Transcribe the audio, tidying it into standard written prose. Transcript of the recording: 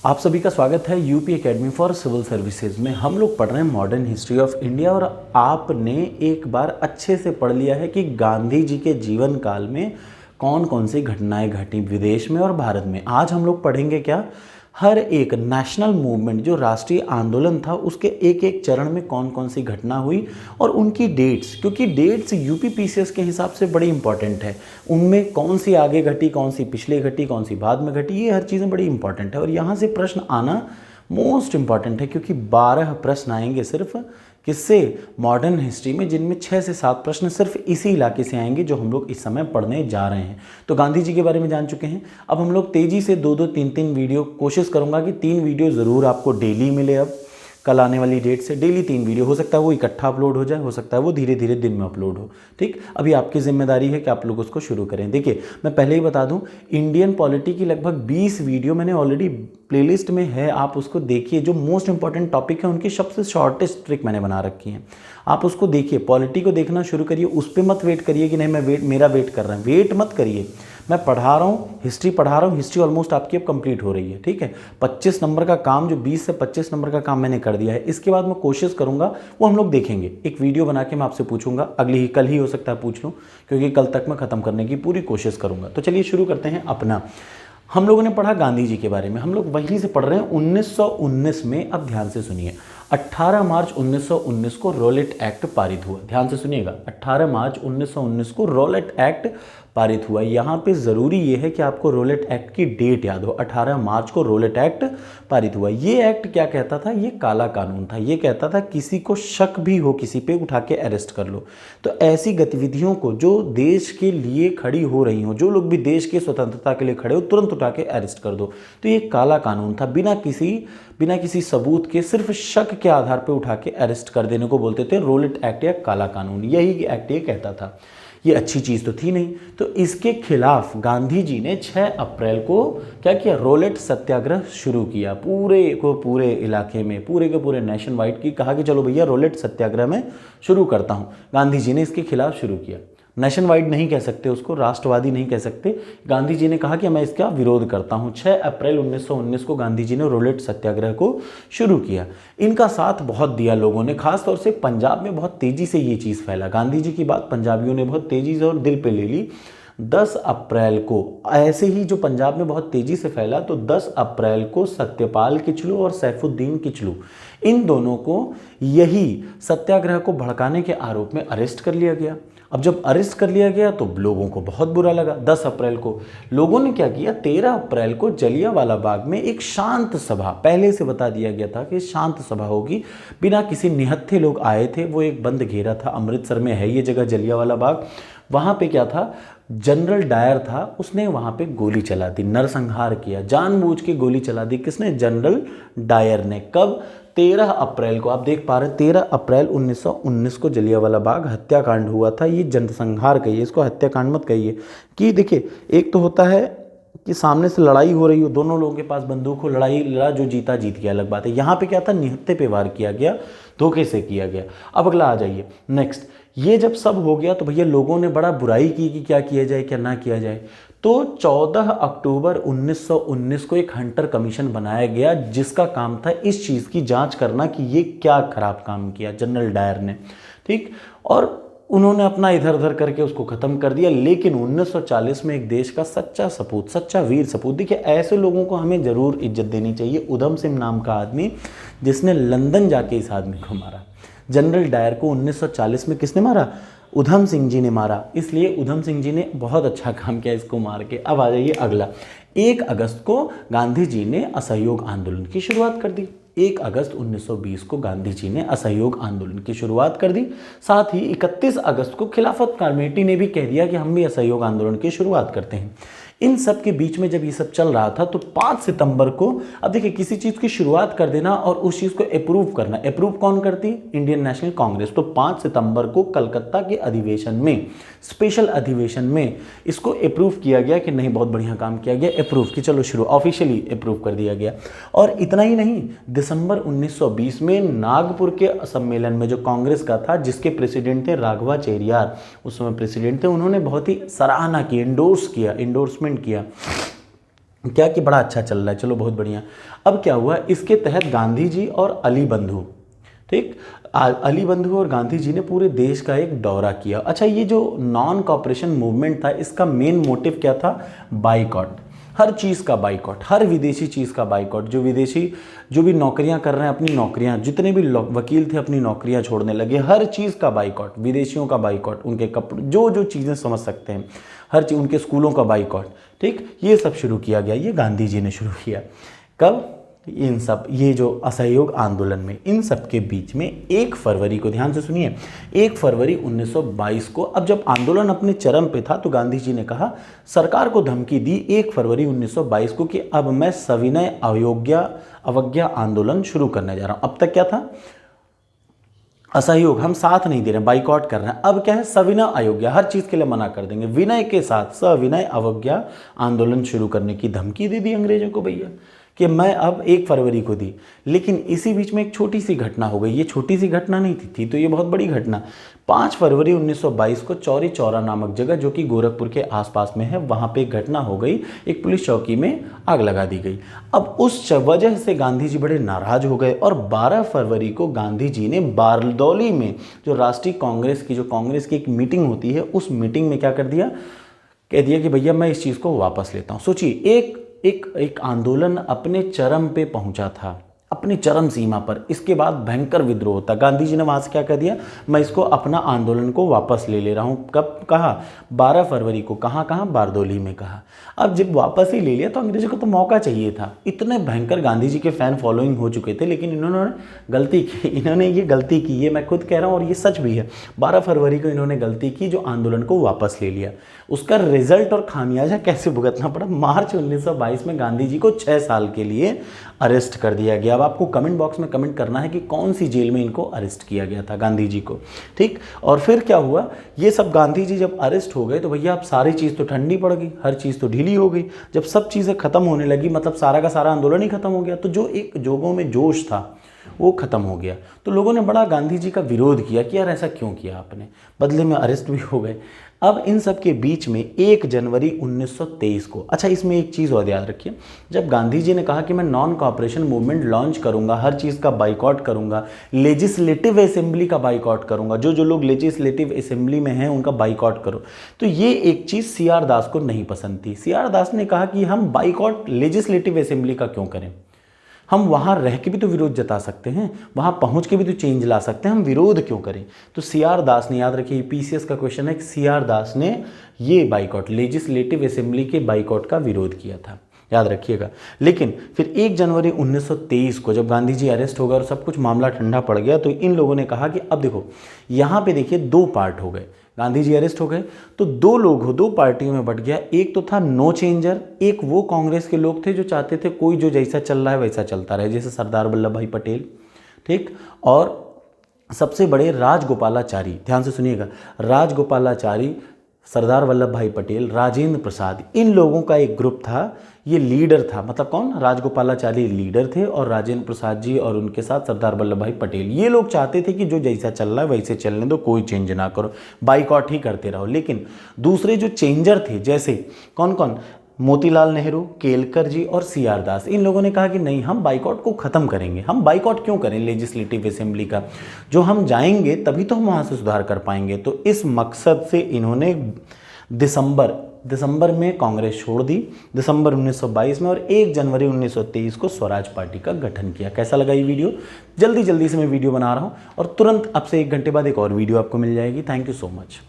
आप सभी का स्वागत है UP academy for civil services में। हम लोग पढ़ रहे हैं मॉडर्न हिस्ट्री ऑफ इंडिया और आपने एक बार अच्छे से पढ़ लिया है कि गांधी जी के जीवन काल में कौन कौन सी घटनाएं घटी विदेश में और भारत में। आज हम लोग पढ़ेंगे क्या, हर एक नेशनल मूवमेंट जो राष्ट्रीय आंदोलन था उसके एक एक चरण में कौन कौन सी घटना हुई और उनकी डेट्स, क्योंकि डेट्स यूपी पीसीएस के हिसाब से बड़ी इंपॉर्टेंट है। उनमें कौन सी आगे घटी, कौन सी पिछले घटी, कौन सी बाद में घटी, ये हर चीज़ें बड़ी इंपॉर्टेंट है और यहाँ से प्रश्न आना मोस्ट इंपॉर्टेंट है, क्योंकि 12 प्रश्न आएंगे सिर्फ किससे, मॉडर्न हिस्ट्री में, जिनमें 6 से 7 प्रश्न सिर्फ इसी इलाके से आएंगे जो हम लोग इस समय पढ़ने जा रहे हैं। तो गांधी जी के बारे में जान चुके हैं। अब हम लोग तेज़ी से 2-2, 3-3 वीडियो, कोशिश करूंगा कि 3 वीडियो ज़रूर आपको डेली मिले। अब कल आने वाली डेट से डेली 3 वीडियो, हो सकता है वो इकट्ठा अपलोड हो जाए, हो सकता है वो धीरे धीरे दिन में अपलोड हो। ठीक, अभी आपकी जिम्मेदारी है कि आप लोग उसको शुरू करें। देखिए, मैं पहले ही बता दूं, इंडियन पॉलिटी की लगभग 20 वीडियो मैंने ऑलरेडी प्लेलिस्ट में है, आप उसको देखिए। जो मोस्ट इंपॉर्टेंट टॉपिक है उनकी सबसे शॉर्टेस्ट ट्रिक मैंने बना रखी है, आप उसको देखिए। पॉलिटी को देखना शुरू करिए, उस पर मत वेट करिए कि नहीं मैं मेरा वेट कर रहा है, वेट मत करिए। मैं पढ़ा रहा हूँ, हिस्ट्री पढ़ा रहा हूँ, हिस्ट्री ऑलमोस्ट आपकी अब कंप्लीट हो रही है। ठीक है, 25 नंबर का काम, जो 20 से 25 नंबर का काम मैंने कर दिया है, इसके बाद मैं कोशिश करूँगा, वो हम लोग देखेंगे। एक वीडियो बना के मैं आपसे पूछूंगा, कल ही हो सकता है पूछ लूँ, क्योंकि कल तक मैं ख़त्म करने की पूरी कोशिश करूँगा। तो चलिए शुरू करते हैं अपना। हम लोगों ने पढ़ा गांधी जी के बारे में, हम लोग वहीं से पढ़ रहे हैं 1919 में। अब ध्यान से सुनिए, 18 मार्च 1919 को रॉलेट एक्ट पारित हुआ। ध्यान से सुनिएगा, 18 मार्च 1919 को रॉलेट एक्ट पारित हुआ। यहाँ पे ज़रूरी ये है कि आपको रॉलेट एक्ट की डेट याद हो। 18 मार्च को रॉलेट एक्ट पारित हुआ। ये एक्ट क्या कहता था, ये काला कानून था। ये कहता था किसी को शक भी हो किसी पे, उठा के अरेस्ट कर लो। तो ऐसी गतिविधियों को जो देश के लिए खड़ी हो रही हो, जो लोग भी देश की स्वतंत्रता के लिए खड़े हो, तुरंत उठा के अरेस्ट कर दो। तो ये काला कानून था। बिना किसी सबूत के, सिर्फ शक के आधार पर उठा के अरेस्ट कर देने को बोलते थे रॉलेट एक्ट या काला कानून। यही एक्ट ये कहता था। ये अच्छी चीज़ तो थी नहीं, तो इसके खिलाफ गांधी जी ने 6 अप्रैल को क्या किया, रॉलेट सत्याग्रह शुरू किया। पूरे इलाके में, पूरे के पूरे नेशन वाइड की कहा कि चलो भैया रॉलेट सत्याग्रह में शुरू करता हूँ। गांधी जी ने इसके खिलाफ शुरू किया। नेशन वाइड नहीं कह सकते उसको, राष्ट्रवादी नहीं कह सकते। गांधी जी ने कहा कि मैं इसका विरोध करता हूं। 6 अप्रैल 1919 को गांधी जी ने रॉलेट सत्याग्रह को शुरू किया। इनका साथ बहुत दिया लोगों ने, खासतौर से पंजाब में बहुत तेजी से ये चीज़ फैला। गांधी जी की बात पंजाबियों ने बहुत तेजी से और दिल पे ले ली। 10 अप्रैल को ऐसे ही जो पंजाब में बहुत तेजी से फैला, तो 10 अप्रैल को सत्यपाल किचलू और सैफुद्दीन किचलू, इन दोनों को यही सत्याग्रह को भड़काने के आरोप में अरेस्ट कर लिया गया। अब जब अरेस्ट कर लिया गया तो लोगों को बहुत बुरा लगा। 10 अप्रैल को लोगों ने क्या किया, 13 अप्रैल को जलियांवाला बाग में एक शांत सभा, पहले से बता दिया गया था कि शांत सभा होगी, बिना किसी निहत्थे लोग आए थे। वो एक बंद घेरा था, अमृतसर में है ये जगह जलियांवाला बाग। वहाँ पे क्या था, जनरल डायर था, उसने वहाँ पे गोली चला दी, नरसंहार किया, जानबूझ के गोली चला दी। किसने, जनरल डायर ने। कब, 13 अप्रैल को। आप देख पा रहे हैं 13 अप्रैल 1919 को जलियांवाला बाग हत्याकांड हुआ था। ये जनसंहार कहिए इसको, हत्याकांड मत कहिए। कि देखिए, एक तो होता है कि सामने से लड़ाई हो रही हो, दोनों लोगों के पास बंदूक हो, लड़ाई लड़ा, जो जीता जीत गया, अलग बात है। यहाँ पे क्या था, निहत्थे पे वार किया गया, धोखे से किया गया। अब अगला आ जाइए, नेक्स्ट। ये जब सब हो गया तो भैया लोगों ने बड़ा बुराई की कि क्या किया जाए, क्या ना किया जाए। तो 14 अक्टूबर 1919 को एक हंटर कमीशन बनाया गया, जिसका काम था इस चीज़ की जांच करना कि ये क्या खराब काम किया जनरल डायर ने। ठीक, और उन्होंने अपना इधर उधर करके उसको ख़त्म कर दिया। लेकिन 1940 में एक देश का सच्चा सपूत, सच्चा वीर सपूत, देखिए ऐसे लोगों को हमें ज़रूर इज्जत देनी चाहिए। उधम सिंह नाम का आदमी, जिसने लंदन जाके इस आदमी को मारा। जनरल डायर को 1940 में किसने मारा, उधम सिंह जी ने मारा। इसलिए उधम सिंह जी ने बहुत अच्छा काम किया इसको मार के। अब आ जाइए अगला। 1 अगस्त को गांधी जी ने असहयोग आंदोलन की शुरुआत कर दी। 1 अगस्त 1920 को गांधी जी ने असहयोग आंदोलन की शुरुआत कर दी। साथ ही 31 अगस्त को खिलाफत कमेटी ने भी कह दिया कि हम भी असहयोग आंदोलन की शुरुआत करते हैं। इन सब के बीच में जब ये सब चल रहा था तो 5 सितंबर को, अब देखिए किसी चीज़ की शुरुआत कर देना और उस चीज़ को अप्रूव करना, अप्रूव कौन करती, इंडियन नेशनल कांग्रेस। तो 5 सितंबर को कलकत्ता के अधिवेशन में, स्पेशल अधिवेशन में इसको अप्रूव किया गया कि नहीं बहुत बढ़िया काम किया गया, अप्रूव कि चलो शुरू, ऑफिशियली अप्रूव कर दिया गया। और इतना ही नहीं, दिसंबर 1920 में नागपुर के सम्मेलन में जो कांग्रेस का था, जिसके प्रेसिडेंट थे राघवाचार्य, उस समय प्रेसिडेंट थे, उन्होंने बहुत ही सराहना की, इंडोर्समेंट किया क्या कि बड़ा अच्छा चल रहा है, चलो बहुत बढ़िया। अब क्या हुआ, इसके तहत गांधी जी और अली बंधु, ठीक, अली बंधु और गांधी जी ने पूरे देश का एक दौरा किया। अच्छा, ये जो नॉन कॉपरेशन मूवमेंट था, इसका मेन मोटिव क्या था? बाइकॉट, हर चीज़ का बाइकॉट, हर विदेशी चीज़ का बाइकॉट। जो विदेशी जो भी नौकरियां कर रहे हैं, अपनी नौकरियां, जितने भी वकील थे अपनी नौकरियां छोड़ने लगे, हर चीज़ का बाइकॉट, विदेशियों का बाइकॉट, उनके कपड़े, जो जो चीज़ें समझ सकते हैं, हर चीज़, उनके स्कूलों का बाइकॉट, ठीक, ये सब शुरू किया गया। ये गांधी जी ने शुरू किया। कब? इन सब, ये जो असहयोग आंदोलन में, इन सब के बीच में 1 फरवरी को, ध्यान से सुनिए, 1 फरवरी 1922 को, अब जब आंदोलन अपने चरम पे था तो गांधी जी ने कहा, सरकार को धमकी दी 1 फरवरी 1922 को कि अब मैं सविनय अवज्ञा आंदोलन शुरू करने जा रहा हूं। अब तक क्या था? असहयोग, हम साथ नहीं दे रहे, बाइकॉट कर रहे हैं। अब क्या है? सविनय अवज्ञा, हर चीज के लिए मना कर देंगे, विनय के साथ सविनय अवज्ञा आंदोलन शुरू करने की धमकी दे दी अंग्रेजों को भैया, कि मैं अब 1 फरवरी को दी। लेकिन इसी बीच में एक छोटी सी घटना हो गई। ये छोटी सी घटना नहीं थी तो ये बहुत बड़ी घटना। 5 फरवरी 1922 को चौरी चौरा नामक जगह, जो कि गोरखपुर के आसपास में है, वहां पे एक घटना हो गई, एक पुलिस चौकी में आग लगा दी गई। अब उस वजह से गांधी जी बड़े नाराज हो गए और 12 फरवरी को गांधी जी ने बारदौली में, जो राष्ट्रीय कांग्रेस की, जो कांग्रेस की एक मीटिंग होती है, उस मीटिंग में क्या कर दिया? कह दिया कि भैया मैं इस चीज़ को वापस लेता हूँ। सोचिए, एक आंदोलन अपने चरम पे पहुंचा था, अपनी चरम सीमा पर, इसके बाद भयंकर विद्रोह होता। गांधी जी ने वहां से क्या कर दिया? मैं इसको, अपना आंदोलन को वापस ले रहा हूं। कब कहा? 12 फरवरी को। कहाँ? बारदौली में कहा। अब जब वापस ही ले लिया तो अंग्रेजों को तो मौका चाहिए था। इतने भयंकर गांधी जी के फैन फॉलोइंग हो चुके थे, लेकिन इन्होंने गलती की, इन्होंने ये गलती की, ये मैं खुद कह रहा हूँ और ये सच भी है। 12 फरवरी को इन्होंने गलती की, जो आंदोलन को वापस ले लिया। उसका रिजल्ट और खामियाजा कैसे भुगतना पड़ा? मार्च 1922 में गांधी जी को 6 साल के लिए अरेस्ट कर दिया गया। अब आपको कमेंट बॉक्स में कमेंट करना है कि कौन सी जेल में इनको अरेस्ट किया गया था, गांधी जी को, ठीक। और फिर क्या हुआ? ये सब गांधी जी जब अरेस्ट हो गए तो भैया अब सारी चीज़ तो ठंडी पड़ गई, हर चीज़ तो ढीली हो गई। जब सब चीज़ें खत्म होने लगी, मतलब सारा का सारा आंदोलन ही खत्म हो गया, तो जो एक लोगों में जोश था वो खत्म हो गया। तो लोगों ने बड़ा गांधी जी का विरोध किया कि यार ऐसा क्यों किया आपने, बदले में अरेस्ट भी हो गए। अब इन सब के बीच में 1 जनवरी 1923 को, अच्छा इसमें एक चीज़ और याद रखिए, जब गांधी जी ने कहा कि मैं नॉन कॉपरेशन मूवमेंट लॉन्च करूंगा, हर चीज़ का बाइकॉट करूंगा, लेजिस्लेटिव असेंबली का बाइकॉट करूंगा, जो लोग लेजिस्लेटिव असेंबली में हैं उनका बाइकॉट करो, तो ये एक चीज़ सीआर दास को नहीं पसंद थी। सीआर दास ने कहा कि हम बाइकॉट लेजिस्लेटिव असेंबली का क्यों करें, हम वहाँ रह के भी तो विरोध जता सकते हैं, वहाँ पहुँच के भी तो चेंज ला सकते हैं, हम विरोध क्यों करें। तो सीआर दास ने, याद रखिए पीसीएस का क्वेश्चन है कि सीआर दास ने ये बाइकॉट, लेजिस्लेटिव असेंबली के बाइकॉट का विरोध किया था, याद रखिएगा। लेकिन फिर 1 जनवरी 1923 को जब गांधी जी अरेस्ट हो गए और सब कुछ मामला ठंडा पड़ गया, तो इन लोगों ने कहा कि अब देखो यहाँ पे देखिए 2 पार्ट हो गए, गांधी जी अरेस्ट हो गए तो 2 लोग हो, 2 पार्टियों में बट गया। एक तो था नो चेंजर, एक वो कांग्रेस के लोग थे जो चाहते थे कोई जो जैसा चल रहा है वैसा चलता रहे, जैसे सरदार वल्लभ भाई पटेल, ठीक। और सबसे बड़े राजगोपालाचारी, ध्यान से सुनिएगा, राजगोपालाचारी, सरदार वल्लभ भाई पटेल, राजेंद्र प्रसाद, इन लोगों का एक ग्रुप था। ये लीडर था, मतलब कौन? राजगोपालाचारी लीडर थे और राजेंद्र प्रसाद जी और उनके साथ सरदार वल्लभ भाई पटेल। ये लोग चाहते थे कि जो जैसा चल रहा है वैसे चलने दो, कोई चेंज ना करो, बाइकॉट ही करते रहो। लेकिन दूसरे जो चेंजर थे, जैसे कौन कौन? मोतीलाल नेहरू, केलकर जी और सीआर दास, इन लोगों ने कहा कि नहीं, हम बाइकॉट को ख़त्म करेंगे। हम बाइकॉट क्यों करें लेजिस्लेटिव असेंबली का, जो हम जाएंगे तभी तो हम वहाँ से सुधार कर पाएंगे। तो इस मकसद से इन्होंने दिसंबर में कांग्रेस छोड़ दी, दिसंबर 1922 में, और 1 जनवरी 1923 को स्वराज पार्टी का गठन किया। कैसा लगा ये वीडियो? जल्दी से मैं वीडियो बना रहा हूँ और तुरंत अब से 1 घंटे बाद एक और वीडियो आपको मिल जाएगी। Thank you so much.